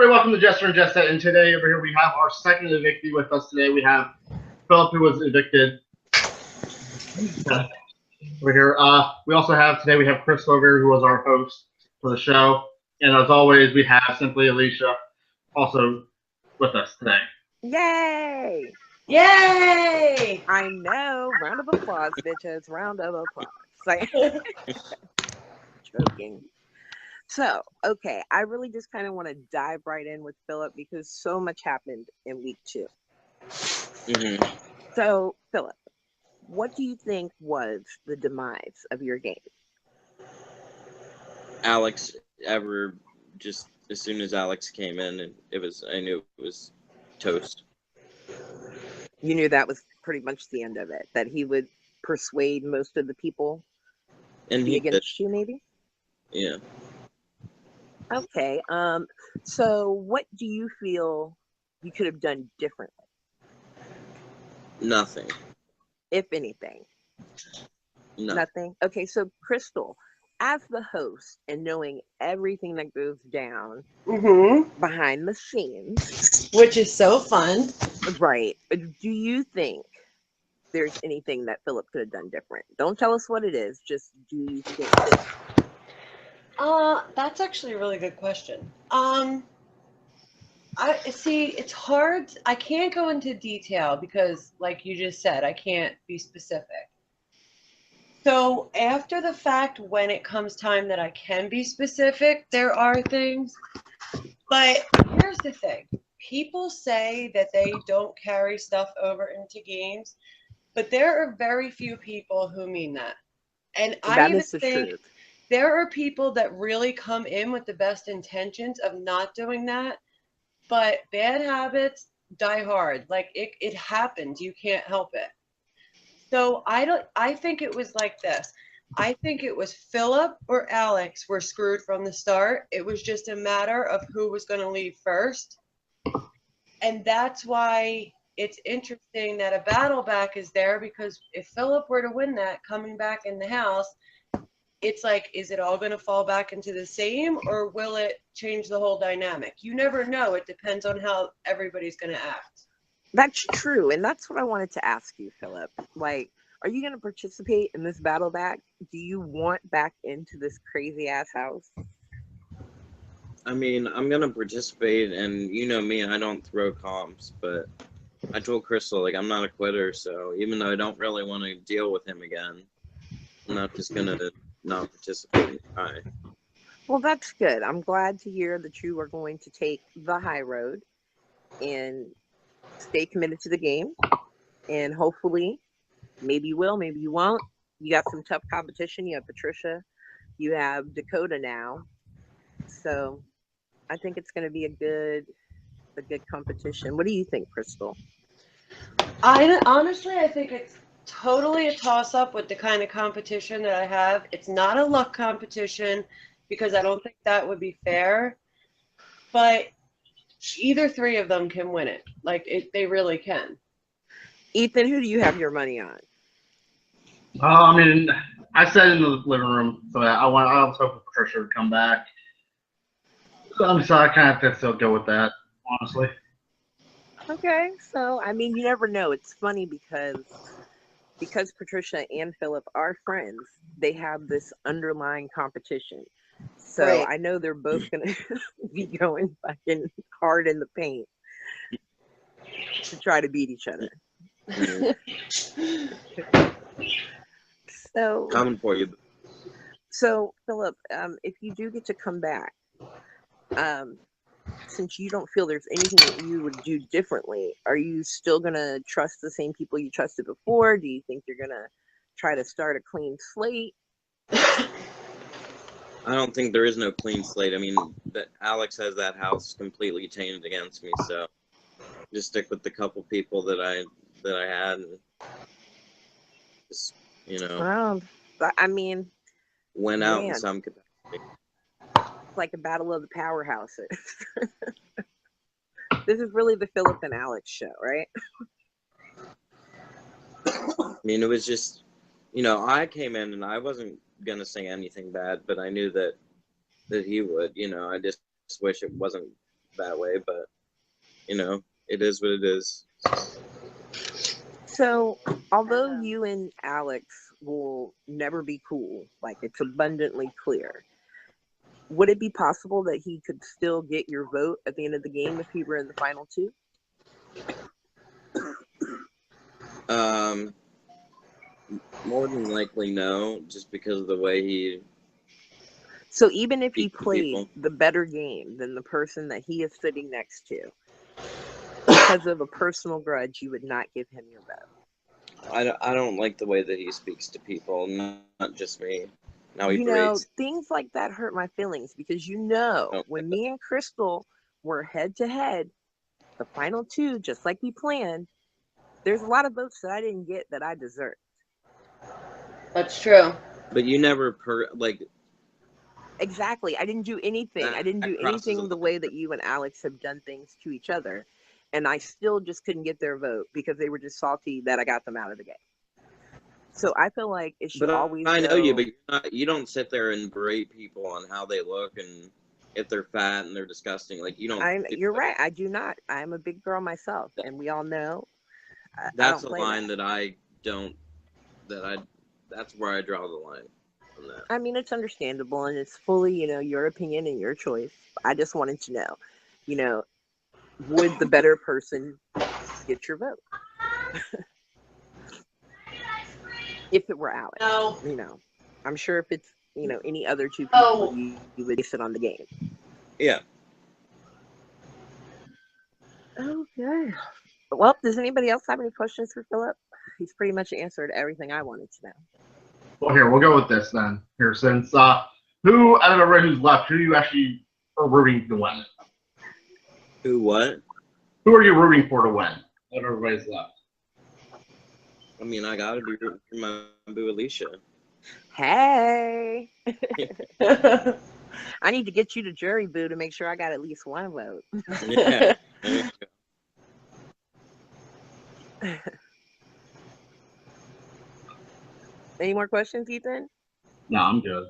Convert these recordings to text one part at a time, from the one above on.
everybody, welcome to Jester&Jestette, and today over here we have our second evictee with us today. We have Philip, who was evicted over here. We also have today we have Chris over here, who was our host for the show, and as always we have Simply Alicia also with us today. Yay! Yay! I know. Round of applause, bitches. Round of applause. Like, joking. So, okay, I really just kind of want to dive right in with Philip because so much happened in week 2. Mm-hmm. So, Philip, what do you think was the demise of your game? Alex, just as soon as Alex came in, and I knew it was toast. You knew that was pretty much the end of it, that he would persuade most of the people And to be he against you, maybe? Yeah. Okay. So what do you feel you could have done differently? Nothing. If anything. No. Nothing. Okay, so Crystal, as the host and knowing everything that goes down behind the scenes, Which is so fun. right? Do you think there's anything that Philip could have done different? Don't tell us what it is. Just do you think? That's actually a really good question. I see. It's hard. I can't go into detail because, like you just said, I can't be specific. So after the fact, when it comes time that I can be specific, there are things. But here's the thing. People say that they don't carry stuff over into games, but there are very few people who mean that. And I That even is the think truth. there are people that really come in with the best intentions of not doing that, but bad habits die hard. Like it happens. You can't help it. So I think it was like this. I think it was Philip or Alex were screwed from the start. It was just a matter of who was going to leave first. And that's why it's interesting that a battle back is there, because if Philip were to win that coming back in the house, it's like, is it all going to fall back into the same, or will it change the whole dynamic? You never know. It depends on how everybody's going to act. That's true. And that's what I wanted to ask you, Philip. Like, are you going to participate in this battle back? Do you want back into this crazy ass house? I mean, I'm gonna participate, and you know me, I don't throw comps, but I told Crystal, like, I'm not a quitter, so even though I don't really want to deal with him again, I'm not just gonna not participate and try. Well, that's good. I'm glad to hear that you are going to take the high road and stay committed to the game. And hopefully, maybe you will, maybe you won't. You got some tough competition. You have Patricia, you have Dakota now. So I think it's going to be a good competition. What do you think, Crystal? I think it's totally a toss-up with the kind of competition that I have. It's not a luck competition because I don't think that would be fair. But either three of them can win it. They really can. Ethan, who do you have your money on? I mean, I sat in the living room, so I was hoping Patricia would come back. So I kind of have to still go with that, honestly. Okay, so I mean, you never know. It's funny because Patricia and Philip are friends. They have this underlying competition. So Right. I know they're both gonna be going fucking hard in the paint to try to beat each other. So Coming for you. So Philip, if you do get to come back, since you don't feel there's anything that you would do differently, are you still gonna trust the same people you trusted before? Do you think you're gonna try to start a clean slate? I don't think there is no clean slate. I mean, that Alex has that house completely tainted against me, so just stick with the couple people that I had, and just Well, I mean, went out in man, some capacity. it's like a battle of the powerhouses. This is really the Philip and Alex show, right? I mean, it was just, I came in and I wasn't gonna say anything bad, but I knew that he would. I just wish it wasn't that way, but you know, it is what it is. So, although you and Alex will never be cool, like it's abundantly clear, would it be possible that he could still get your vote at the end of the game if he were in the final two? More than likely no, just because of the way he. So even if he Speak to played people. the better game than the person that he is sitting next to, because of a personal grudge, you would not give him your vote. I don't like the way that he speaks to people, not just me. Now he You know, berates. things like that hurt my feelings because you know, Oh, when me and Crystal were head to head, the final two, just like we planned, there's a lot of votes that I didn't get that I deserved. That's true. But you never Exactly. I didn't do anything. I didn't do That crosses anything a the line. way that you and Alex have done things to each other. And I still just couldn't get their vote because they were just salty that I got them out of the game. So I feel like it should But always I know go. you, but you don't sit there and berate people on how they look and if they're fat and they're disgusting. Like you don't. You're right. I do not. I'm a big girl myself, and we all know. I That's don't a play line that. that I don't. That's where I draw the line on that. I mean, it's understandable, and it's fully, your opinion and your choice. I just wanted to know, would the better person get your vote? If it were Alex, No. I'm sure if it's, any other two people, Oh. you would base it on the game. Yeah. Okay. Well, does anybody else have any questions for Philip? He's pretty much answered everything I wanted to know. Well, here, we'll go with this then. Here, since who out of everybody who's left, who you actually are rooting to win? Who what? Who are you rooting for to win? Out of everybody's left. I mean, I gotta be rooting for my boo Alicia. Hey. I need to get you to jury, boo, to make sure I got at least one vote. Yeah. There you go. Any more questions, Ethan? No, I'm good.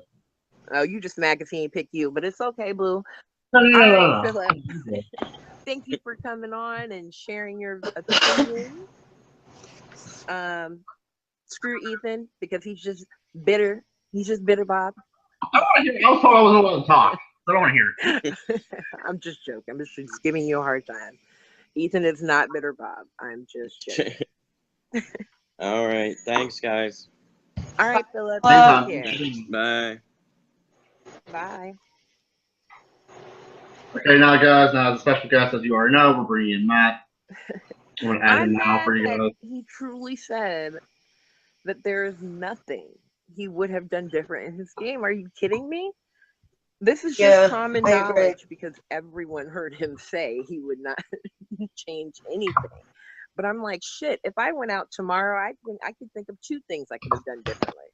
Oh, you just mad because he ain't pick you, but it's okay, boo. No. All right, Philip. Thank you for coming on and sharing your opinion. Screw Ethan because he's just bitter. He's just bitter, Bob. I want to hear. I was told I wasn't allowed to talk. I don't want to hear it. I'm just joking. I'm just giving you a hard time. Ethan is not bitter, Bob. I'm just joking. All right. Thanks, guys. All right, Philip. Bye. Take care. Bye. Bye. Okay, now, guys, now the special guest, as you already know, we're bringing in Matt. I'm going to add him now for you guys. He truly said that there is nothing he would have done different in his game. Are you kidding me? This is just common knowledge because everyone heard him say he would not change anything. But I'm like, shit, if I went out tomorrow, I could think of 2 things I could have done differently.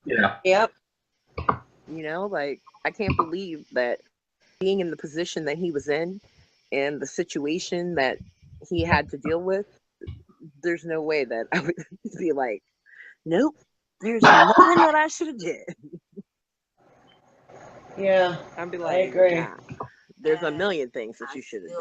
Yeah. Yep. Like, I can't believe that being in the position that he was in and the situation that he had to deal with, there's no way that I would be like, nope, there's nothing that I should have did. Yeah. I'd be like, I agree. nah, there's a million things that you should have done.